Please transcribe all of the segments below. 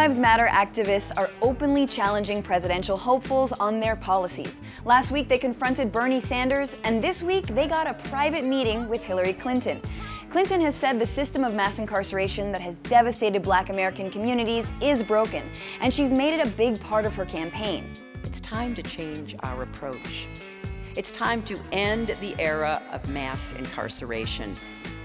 Lives Matter activists are openly challenging presidential hopefuls on their policies. Last week they confronted Bernie Sanders, and this week they got a private meeting with Hillary Clinton. Clinton has said the system of mass incarceration that has devastated Black American communities is broken, and she's made it a big part of her campaign. It's time to change our approach. It's time to end the era of mass incarceration.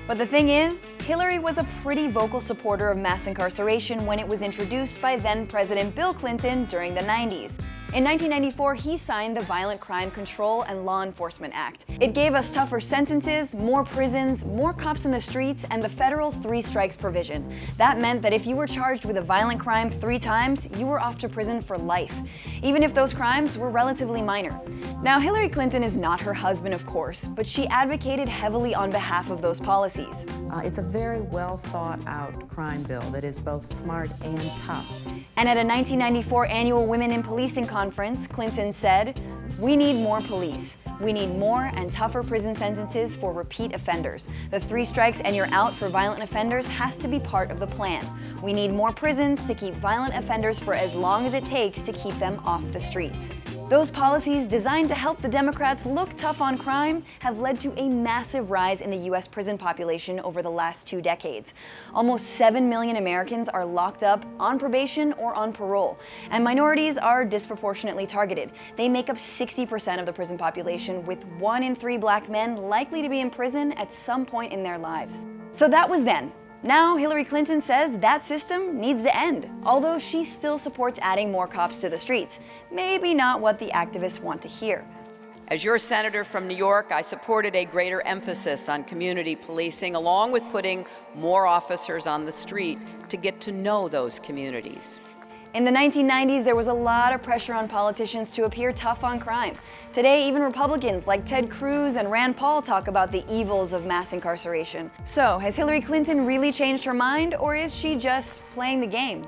But the thing is, Hillary was a pretty vocal supporter of mass incarceration when it was introduced by then-President Bill Clinton during the 90s. In 1994, he signed the Violent Crime Control and Law Enforcement Act. It gave us tougher sentences, more prisons, more cops in the streets, and the federal 3 strikes provision. That meant that if you were charged with a violent crime 3 times, you were off to prison for life, even if those crimes were relatively minor. Now, Hillary Clinton is not her husband, of course, but she advocated heavily on behalf of those policies. It's a very well thought out crime bill that is both smart and tough. And at a 1994 annual Women in Policing conference, Clinton said, "We need more police. We need more and tougher prison sentences for repeat offenders. The 3 strikes and you're out for violent offenders has to be part of the plan. We need more prisons to keep violent offenders for as long as it takes to keep them off the streets." Those policies, designed to help the Democrats look tough on crime, have led to a massive rise in the U.S. prison population over the last 2 decades. Almost 7 million Americans are locked up on probation or on parole, and minorities are disproportionately targeted. They make up 60% of the prison population, with 1 in 3 Black men likely to be in prison at some point in their lives. So that was then. Now, Hillary Clinton says that system needs to end, although she still supports adding more cops to the streets. Maybe not what the activists want to hear. As your senator from New York, I supported a greater emphasis on community policing, along with putting more officers on the street to get to know those communities. In the 1990s, there was a lot of pressure on politicians to appear tough on crime. Today, even Republicans like Ted Cruz and Rand Paul talk about the evils of mass incarceration. So, has Hillary Clinton really changed her mind, or is she just playing the game?